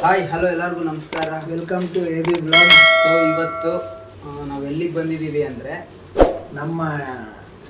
Hi hello ಎಲ್ಲರಿಗೂ ನಮಸ್ಕಾರ, welcome to AB blog. So ಇವತ್ತು ನಾವು ಎಲ್ಲಿಗೆ ಬಂದಿದ್ದೀವಿ ಅಂದರೆ ನಮ್ಮ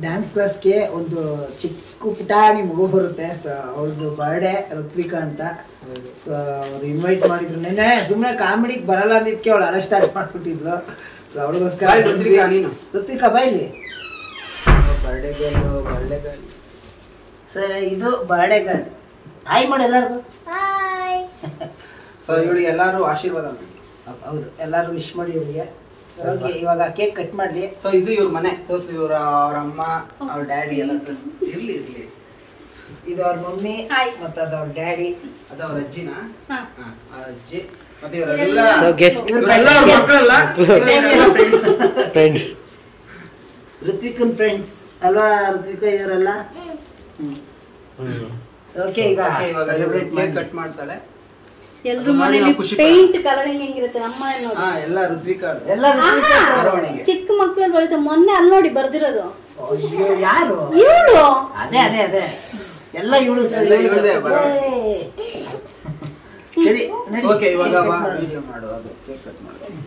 ಡ್ಯಾನ್ಸ್ ಕ್ಲಾಸ್ಗೆ ಒಂದು ಚಿಕ್ಕ ಪುಟಾಣಿ ಮಗು ಬರುತ್ತೆ. ಸೊ ಅವ್ರದ್ದು ಬರ್ಡೇ ಋತ್ವಿಕಾ ಅಂತ. ಸೊ ಅವ್ರು ಇನ್ವೈಟ್ ಮಾಡಿದ್ರು. ನೆನ್ನೆ ಸುಮ್ಮನೆ ಕಾಮಿಡಿಗೆ ಬರಲ್ಲ ಅಂದಿದ್ದಕ್ಕೆ ಅವಳು ಅಲ್ಲ ಸ್ಟಾರ್ಟ್ ಮಾಡ್ಬಿಟ್ಟಿದ್ಲು. ಸೊ ಅವಳಿಗೋಸ್ಕರ ಋತ್ವಿಕಾ ನೀನು ಋತ್ವಿಕಾ ಬೈಲಿ ಬರ್ಡೇ ಗರ್ಲ್. ಸೊ ಇದು ಬರ್ಡೇ ಗರ್ಲ್. ಹಾಯ್ ಮಾಡಿ ಎಲ್ಲರಿಗೂ. ಸೊ ಇವಳಿಗೆ ಎಲ್ಲರೂ ಆಶೀರ್ವಾದ ಮಾಡಿ. ಹೌದು, ಎಲ್ಲರೂ ವಿಶ್ ಮಾಡಿ ಇವರಿಗೆ. ಓಕೆ, ಇವಾಗ ಕೇಕ್ ಕಟ್ ಮಾಡ್ಲಿ. ಸೊ ಇದು ಇವ್ರ ಮನೆ ತೋರಿಸಿ, ಅವ್ರ ಅಮ್ಮ ಅವ್ರ ಡ್ಯಾಡಿ ಎಲ್ಲ ಇರ್ಲಿ. ಇದು ಅವ್ರ ಮಮ್ಮಿ ಮತ್ತೆ ಅದು ಅವ್ರ ಡ್ಯಾಡಿ, ಅದು ಅವ್ರ ಅಜ್ಜಿನ ಅಜ್ಜಿ ಮತ್ತೆ ಫ್ರೆಂಡ್ಸ್ ಋತ್ವಿಕನ್ ಫ್ರೆಂಡ್ಸ್ ಅಲ್ವಾ? ಋತ್ವಿಕಾ ಇವರೆಲ್ಲ. ಓಕೆ, ಈಗ ಸೆಲೆಬ್ರೇಟ್ ಕೇಕ್ ಕಟ್ ಮಾಡ್ತಾಳೆ. ಎಲ್ರು ಮನೇಲಿ ಪೇಂಟ್ ಕಲರಿಂಗ್ ಹೆಂಗಿರುತ್ತೆ ನಮ್ಮ ಮನೆ ನೋಡಿ. ಎಲ್ಲ ಋತ್ವಿಕಾ ಎಲ್ಲ ಮೆರವಣಿಗೆ. ಚಿಕ್ಕ ಮಕ್ಕಳು ಬರುತ್ತೆ. ಮೊನ್ನೆ ಅಲ್ಲಿ ನೋಡಿ ಬರ್ದಿರೋದು ಯಾರು ಇವಳು. ಅದೇ ಅದೇ ಅದೇ ಎಲ್ಲ ಇವಳು. ಸರಿ, ಓಕೆ, ಇವಾಗ ವಿಡಿಯೋ ಮಾಡುವುದು, ಕೇಕ್ ಕಟ್ ಮಾಡೋದು.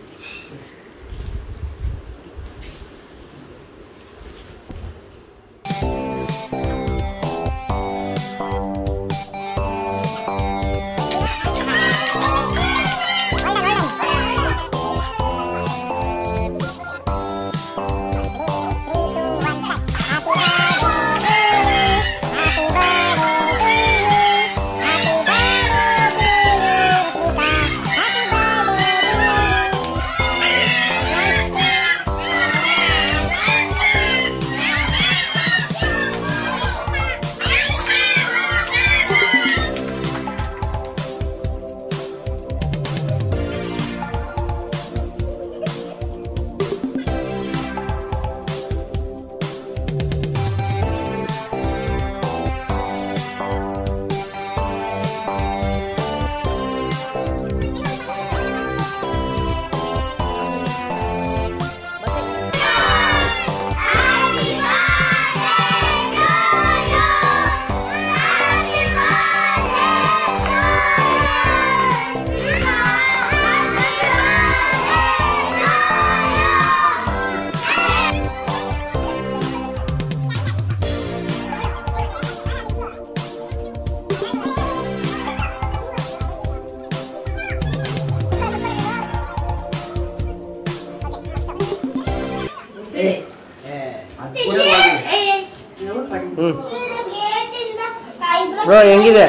ಬ್ರೋ ಹೆಂಗಿದೆ?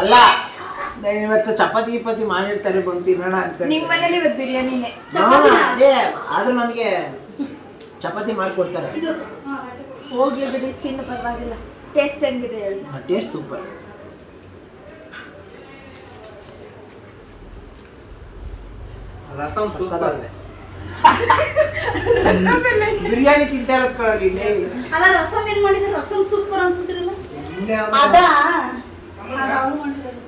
ಅಲ್ಲ, ಇವತ್ತು ಚಪಾತಿ ಗಿಪಾತಿ ಮಾಡಿರ್ತಾರೆ, ಬಂದು ತಿನ್ನೋಣ ಅಂತ. ನಿಮ್ಮ ಮನೇಲಿ ಇವತ್ತು ಬಿರಿಯಾನಿನೇ. ಅದೇ ಆದ್ರೂ ನನಗೆ ಚಪಾತಿ ಮಾಡ್ಕೊಡ್ತಾರೆ. ಇದು ಹೋಗ್ಲಿ ಬಿಡಿ, ತಿನ್ನು ಪರವಾಗಿಲ್ಲ. ಟೇಸ್ಟ್ ಹೆಂಗಿದೆ ಹೇಳಿ? Taste super. Rasam super. Biryani ತಿಂತಾ ಇರೋದು ಅಲ್ಲ, ರಸಂ ಏನ್ ಮಾಡಿದ್ರೆ ರಸಂ ಸೂಪರ್ ಅಂತಿದ್ರಲ್ಲ, ಅದಾ ಅವ್ರು ಮಾಡಿರೋದು.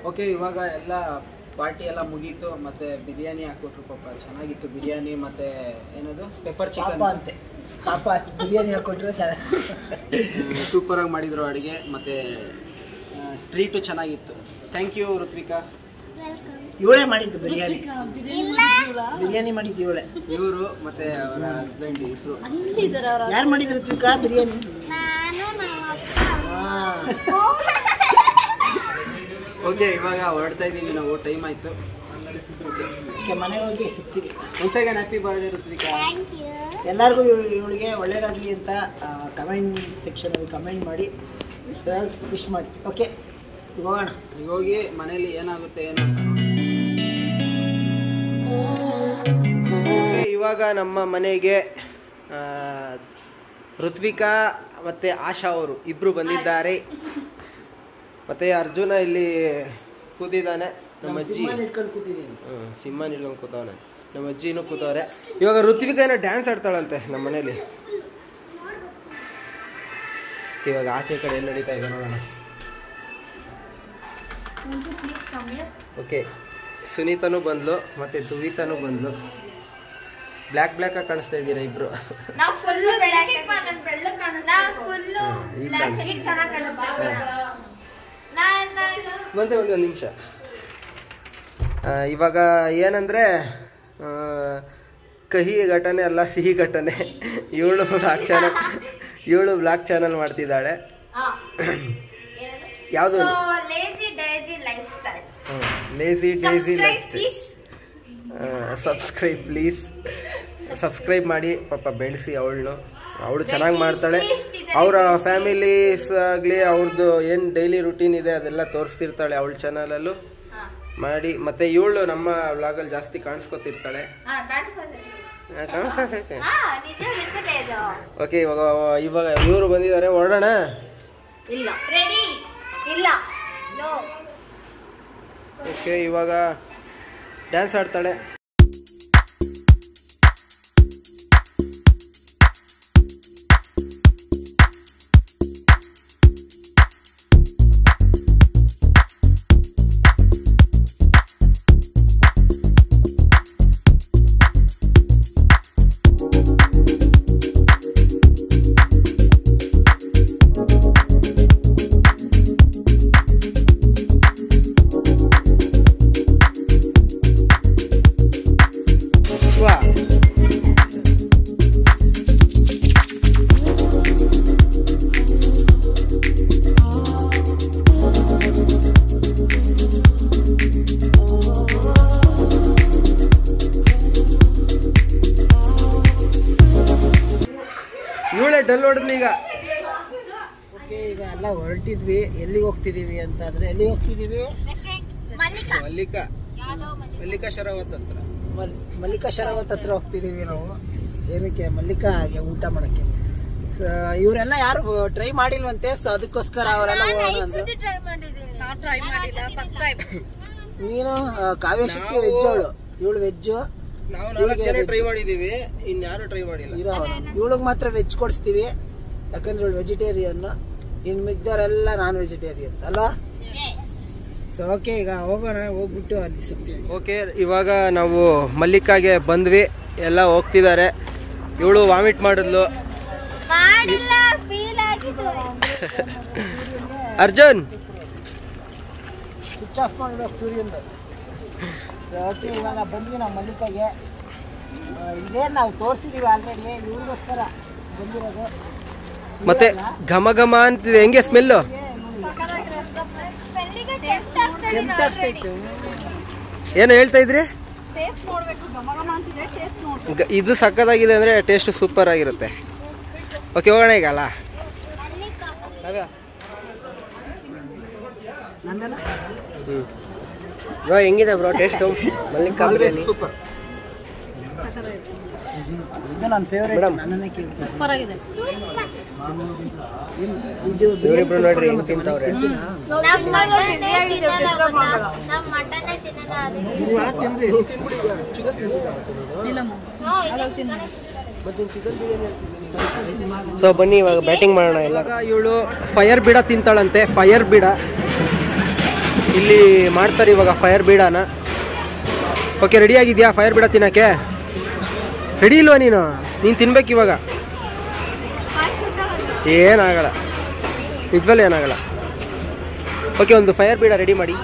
ಓಕೆ, ಇವಾಗ ಎಲ್ಲ ಪಾರ್ಟಿ ಎಲ್ಲ ಮುಗೀತು. ಮತ್ತೆ ಬಿರಿಯಾನಿ ಹಾಕೊಟ್ರು. ಪಾಪ ಚೆನ್ನಾಗಿತ್ತು ಬಿರಿಯಾನಿ. ಮತ್ತೆ ಏನದು ಪೆಪ್ಪರ್ ಚಿಕನ್ ಅಂತೆ. ಪಾಪ ಬಿರಿಯಾನಿ ಹಾಕೊಟ್ರು ಸೂಪರ್ ಆಗಿ ಮಾಡಿದ್ರು ಅಡುಗೆ. ಮತ್ತೆ ಟ್ರೀಟು ಚೆನ್ನಾಗಿತ್ತು. Thank you Ritvika. ಇವಳೇ ಮಾಡಿದ್ದು ಬಿರಿಯಾನಿ. ಬಿರಿಯಾನಿ ಮಾಡಿದ್ದು ಇವಳೇ. ಇವರು ಮತ್ತೆ ಅವರ ಹಸ್ಬೆಂಡ್ ಇಬ್ರು. ಯಾರು ಮಾಡಿದ್ರು ಋತ್ವಿಕಾ ಬಿರಿಯಾನಿ? ಓಕೆ, ಇವಾಗ ಹೊರಡ್ತಾ ಇದ್ದೀವಿ ನಾವು. ಟೈಮ್ ಆಯ್ತು. ಓಕೆ, ಮನೆ ಹೋಗಿ ಸಿಗ್ತೀವಿ. Once again happy birthday Ritvika. ಎಲ್ಲರಿಗೂ ಇವಳಿಗೆ ಒಳ್ಳೇದಾಗಲಿ ಅಂತ ಕಮೆಂಟ್ ಸೆಕ್ಷನಲ್ಲಿ ಕಮೆಂಟ್ ಮಾಡಿ ವಿಶ್ ಮಾಡಿ. ಓಕೆ, ಹೋಗೋಣ. ಈಗ ಹೋಗಿ ಮನೇಲಿ ಏನಾಗುತ್ತೆ ಏನು ಅಂತ ನೋಡಿ. ಇವಾಗ ನಮ್ಮ ಮನೆಗೆ ಋತ್ವಿಕಾ ಮತ್ತು ಆಶಾ ಅವರು ಇಬ್ಬರು ಬಂದಿದ್ದಾರೆ. ಮತ್ತು ಅರ್ಜುನ ಇಲ್ಲಿ ಕೂತಿದ್ದಾನೆ. ನಮ್ಮ ಅಜ್ಜಿ ಸಿಂಹ ನಿಡ್ಕೊಂಡು ಕೂತವನೆ. ನಮ್ಮ ಅಜ್ಜಿನೂ ಕೂತವ್ರೆ. ಇವಾಗ ಋತ್ವಿಕಾ ಏನೋ ಡ್ಯಾನ್ಸ್ ಆಡ್ತಾಳಂತೆ ನಮ್ಮ ಮನೇಲಿ. ಇವಾಗ ಆಚೆ ಕಡೆ ಏನು ನಡೀತಾ ಇದೆ ನೋಡೋಣ. ಓಕೆ, ಸುನೀತಾನು ಬಂದ್ಲು ಮತ್ತೆ ದುವಿತಾನು ಬಂದ್ಲು. ಬ್ಲ್ಯಾಕ್ ಬ್ಲ್ಯಾಕ್ ಆಗಿ ಕಾಣಿಸ್ತಾ ಇದ್ದೀರಾ ಇಬ್ರು. ನಾವು ಫುಲ್ ಬ್ಲ್ಯಾಕ್ ಕಾಣಿಸ್ತಾ. ನಾವು ಫುಲ್ ಬ್ಲ್ಯಾಕ್ ಚೆನ್ನಾಗಿ ಕಾಣಿಸ್ತಾ. ಬಂದೆ ಒಂದು ನಿಮಿಷ. ಇವಾಗ ಏನಂದರೆ ಕಹಿ ಘಟನೆ ಅಲ್ಲ, ಸಿಹಿ ಘಟನೆ. ಇವಳು ಬ್ಲಾಗ್ ಚಾನಲ್ ಮಾಡ್ತಿದ್ದಾಳೆ. ಯಾವುದು? Lazy daisy lifestyle. Subscribe please. Subscribe ಮಾಡಿ ಪಾಪ, ಬೆಳೆಸಿ ಅವಳು ಚೆನ್ನಾಗಿ ಮಾಡ್ತಾಳೆ. ಅವರ ಫ್ಯಾಮಿಲೀಸ್ ಆಗಲಿ, ಅವ್ರದ್ದು ಏನು ಡೈಲಿ ರುಟೀನ್ ಇದೆ ಅದೆಲ್ಲ ತೋರಿಸ್ತಿರ್ತಾಳೆ ಅವಳ ಚಾನಲಲ್ಲೂ ಮಾಡಿ. ಮತ್ತೆ ಇವಳು ನಮ್ಮ ವ್ಲಾಗಲ್ಲಿ ಜಾಸ್ತಿ ಕಾಣಿಸ್ಕೊತಿರ್ತಾಳೆ. ಓಕೆ, ಇವಾಗ ಇವರು ಬಂದಿದ್ದಾರೆ, ಹೊರಡೋಣ. ಓಕೆ, ಇವಾಗ ಡ್ಯಾನ್ಸ್ ಆಡ್ತಾಳೆ. ಡಲ್ ಹೊಡೆದ್ಲಿ ಈಗ. ಓಕೆ, ಈಗ ಎಲ್ಲ ಹೊರಟಿದ್ವಿ. ಎಲ್ಲಿಗೆ ಹೋಗ್ತಿದೀವಿ ಅಂತ ಅಂದ್ರೆ, ಎಲ್ಲಿಗೆ ಹೋಗ್ತಿದೀವಿ? ಮಲ್ಲಿಕಾ ಶರಾವತ್ ಹತ್ರ. ಮಲ್ಲಿಕಾ ಶರಾವತ್ ಹತ್ರ ಹೋಗ್ತಿದೀವಿ ನಾವು. ಏನಕ್ಕೆ? ಮಲ್ಲಿಕಾಗೆ ಊಟ ಮಾಡಕ್ಕೆ. ಇವರೆಲ್ಲ ಯಾರು ಟ್ರೈ ಮಾಡಿಲ್ವಂತೆ, ಸೊ ಅದಕ್ಕೋಸ್ಕರ ಅವರೆಲ್ಲ ನೀನು ಕಾವ್ಯ ಶೆಟ್ಟಿ ವೆಜ್, ಇವಳು ವೆಜ್ಜು. ನಾವು ಟ್ರೈ ಮಾಡಿದೀವಿ, ಇನ್ಯಾರು ಟ್ರೈ ಮಾಡಿಲ್ಲ. ಇವಳಿಗೆ ಮಾತ್ರ ವೆಜ್ ಕೊಡಿಸ್ತೀವಿ, ಯಾಕಂದ್ರೆ ಇವಳು ವೆಜಿಟೇರಿಯನ್. ಇನ್ನು ಮಿಕ್ದವರೆಲ್ಲ ನಾನ್ ವೆಜಿಟೇರಿಯನ್ಸ್ ಅಲ್ವಾ? ಸೊ ಓಕೆ, ಈಗ ಹೋಗೋಣ, ಹೋಗ್ಬಿಟ್ಟು ಅಲ್ಲಿ ಸಿಗ್ತೀವಿ. ಓಕೆ, ಇವಾಗ ನಾವು ಮಲ್ಲಿಕಾಗೆ ಬಂದ್ವಿ. ಎಲ್ಲ ಹೋಗ್ತಿದ್ದಾರೆ. ಇವಳು ವಾಮಿಟ್ ಮಾಡಿದ್ಲು. ಅರ್ಜುನ್ ಸ್ವಿಚ್ ಆಫ್ ಮಾಡ್ಬೇಕು ಸೂರ್ಯಂದು. ಓಕೆ, ಇವಾಗ ಬಂದ್ವಿ ನಾವು ಮಲ್ಲಿಕಾಗೆ. ಇದೇನು ನಾವು ತೋರಿಸಿದೀವಿ ಆಲ್ರೆಡಿ, ಇವ್ರಿಗೋಸ್ಕರ ಬಂದಿರೋದು. ಮತ್ತೆ ಘಮ ಘಮ ಅಂತಿದೆ. ಹೆಂಗೆ ಸ್ಮೆಲ್ಲು? ಏನು ಹೇಳ್ತಾ ಇದ್ರಿ? ಇದು ಸಕ್ಕತ್ತಾಗಿದೆ ಅಂದ್ರೆ ಟೇಸ್ಟ್ ಸೂಪರ್ ಆಗಿರುತ್ತೆ. ಓಕೆ, ಹೋಗೋಣ ಈಗ. ಅಲ್ಲ ಬ್ರೋ, ಹೆಂಗಿದೆ ಬ್ರೋ ಟೇಸ್ಟ್? ಮಲ್ಲಿಕಾ ಸೂಪರ್. ಇದು ನನ್ನ ಫೇವರೇಟ್. ನನ್ನನ್ನೇ ಕೇಳಿ ಸೂಪರ್ ಆಗಿದೆ. ಇವರಿಬ್ರು ನೋಡ್ರಿ ಹೆಂಗ್ ತಿಂತವ್ರೆ. ಸೊ ಬನ್ನಿ ಇವಾಗ ಬ್ಯಾಟಿಂಗ್ ಮಾಡೋಣ. ಎಲ್ಲ ಇವಳು ಫೈರ್ ಬೀಡ ತಿಂತಾಳಂತೆ. ಫೈರ್ ಬೀಡ ಇಲ್ಲಿ ಮಾಡ್ತಾರೆ ಇವಾಗ, ಫೈರ್ ಬೀಡನ. ಓಕೆ, ರೆಡಿ ಆಗಿದ್ಯಾ ಫೈರ್ ಬೀಡ ತಿನ್ನಕ್ಕೆ? ರೆಡಿ ಇಲ್ವಾ ನೀನು ತಿನ್ಬೇಕು ಇವಾಗ. ಏನಾಗಲ್ಲ, ನಿಜವಲ್ಲೂ ಏನಾಗಲ್ಲ. ಓಕೆ, ಒಂದು ಫೈರ್ ಬೀಡ ರೆಡಿ ಮಾಡಿ.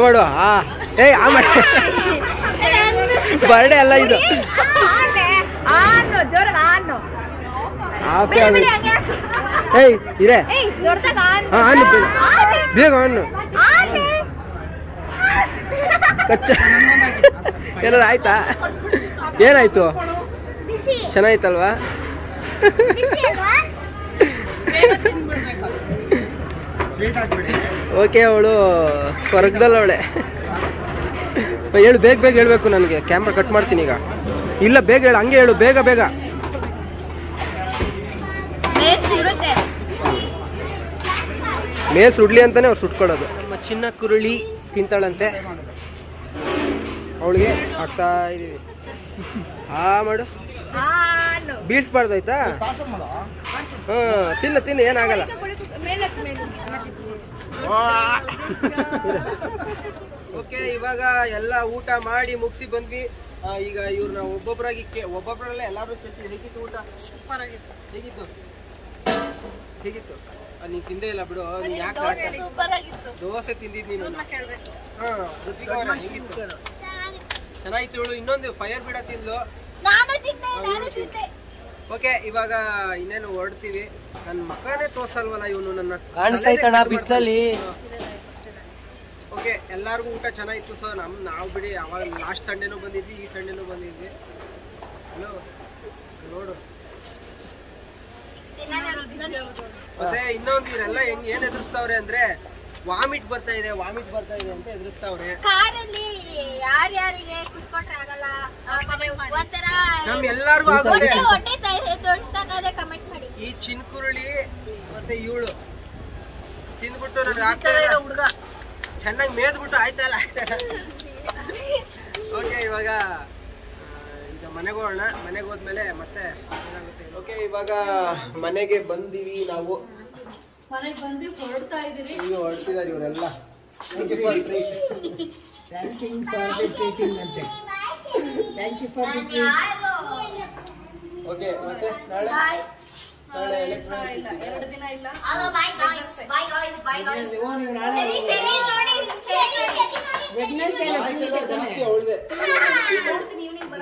ಮಾಡು. ಬರ್ಡೇ ಅಲ್ಲ ಇದು. ಏಯ್ ಇರೇ, ಆನು ಬೇಗ ಆನು. ಏನಾರು ಆಯ್ತಾ? ಏನಾಯ್ತು? ಚೆನ್ನಾಯ್ತಲ್ವಾ? ಓಕೆ, ಅವಳು ಹೊರಗದಲ್ಲ ಅವಳೆ. ಹೇಳು, ಬೇಗ ಬೇಗ ಹೇಳ್ಬೇಕು. ನನಗೆ ಕ್ಯಾಮ್ರಾ ಕಟ್ ಮಾಡ್ತೀನಿ ಈಗ. ಇಲ್ಲ, ಬೇಗ ಹೇಳು, ಹಂಗೆ ಹೇಳು, ಬೇಗ ಬೇಗ. ಮೇಲ್ ಸುಡ್ಲಿ ಅಂತಾನೆ ಅವ್ರು ಸುಟ್ಕೊಳ್ಳೋದು. ನಮ್ಮ ಚಿನ್ನ ಕುರುಳಿ ತಿಂತಾಳಂತೆ. ಅವಳಿಗೆ ಹಾಕ್ತಾ ಇದೀವಿ. ಮಾಡು, ಬೀಳ್ಸ್ಬಾರ್ದು ಆಯ್ತಾ? ತಿನ್ನು ತಿನ್ನು, ಏನಾಗಲ್ಲ. ಓಕೆ, ಇವಾಗ ಎಲ್ಲ ಊಟ ಮಾಡಿ ಮುಗಿಸಿ ಬಂದ್ವಿ. ಈಗ ಇವ್ರನ್ನ ಒಬ್ಬೊಬ್ಬರಲ್ಲೇ ಎಲ್ಲಾರು ಕೇಳ್ತೀವಿ, ಹೇಗಿತ್ತು ಊಟ? ಹೇಗಿತ್ತು? ಹೇಗಿತ್ತು? ನೀನ್ ತಿಂದೇ ಇಲ್ಲ ಬಿಡು, ಯಾಕೆ ದೋಸೆ ತಿಂದಿದ್ ನೀನು? ಹೇಗಿತ್ತು? ಚೆನ್ನಾಗಿತ್ತು ಇವಳು. ಇನ್ನೊಂದು ಫೈರ್ ಬಿಡ ತಿಂದ್ಲು. ಓಕೆ, ಇವಾಗ ಇನ್ನೇನು ಹೊರಡ್ತೀವಿ. ನನ್ನ ಮಕ್ಕನೇ ತೋರ್ಸಲ್ವಲ್ಲ ಇವನು, ನನ್ನ ಕಾಣಿಸ್ತೈತಣ್ಣ ಬಿಸಿಲಲ್ಲಿ. ಓಕೆ, ಎಲ್ಲಾರ್ಗು ಊಟ ಚೆನ್ನಾಗಿತ್ತು. ಸೊ ನಾವು ಬಿಡಿ ಅವಾಗ ಲಾಸ್ಟ್ ಸಂಡೇನೂ ಬಂದಿದ್ವಿ, ಈ ಸಂಡೇನೂ ಬಂದಿದ್ವಿ. ಹಲೋ ನೋಡು. ಮತ್ತೆ ಇನ್ನೊಂದು ಇವರೆಲ್ಲ ಏನ್ ಎದುರಿಸ್ತಾವ್ರೆ ಅಂದ್ರೆ, ವಾಮಿಟ್ ಬರ್ತಾ ಇದೆ ಅಂತ ಎದುರಿಸ್ತಾವ್ರೆ. ಕಾರಲ್ಲಿ ಯಾರ್ಯಾರಿಗೆ ಕುತ್ಕೊಂಡ್ರೆ ಆಗಲ್ಲ, ನಮ್ ಎಲ್ಲಾರ್ಗು ಆಗುತ್ತೆ. ಕಮೆಂಟ್ ಮಾಡಿ. ಈ ಚಿನ್ಕುರುಳಿ ಮತ್ತೆ ಇವಳು ತಿಂದ್ಬಿಟ್ಟು ನನಗೆ ಆಗ್ತಾ ಇಲ್ಲ ಹುಡುಗ, ಚೆನ್ನಾಗಿ ಮೇದ್ಬಿಟ್ಟು ಆಯ್ತಲ್ಲ. ಓಕೆ, ಇವಾಗ ಮನೆಗೆ ಹೋಗೋಣ. ಮನೆಗೆ ಹೋದ್ಮೇಲೆ ಮತ್ತೆ ಏನಾಗುತ್ತೆ. ಓಕೆ, ಇವಾಗ ಮನೆಗೆ ಬಂದಿವಿ ನಾವು. ಮನೆಗೆ ಬಂದು ಹೊರಡ್ತಾ ಇದೀವಿ. ಈಗ ಹೊರಡ್ತಿದ್ದಾರೆ ಇವರೆಲ್ಲ. ಥ್ಯಾಂಕ್ ಯು ಫಾರ್ ಟ್ರೀಟಿಂಗ್ ಅಂತೆ. Thank you for the treat. Okay, ಮತ್ತೆ ನಾಳೆ 2 ದಿನ ಇಲ್ಲ. ಜಾಸ್ತಿ ಅವಳಿದೆ. ಈವ್ನಿಂಗ್ ಬರ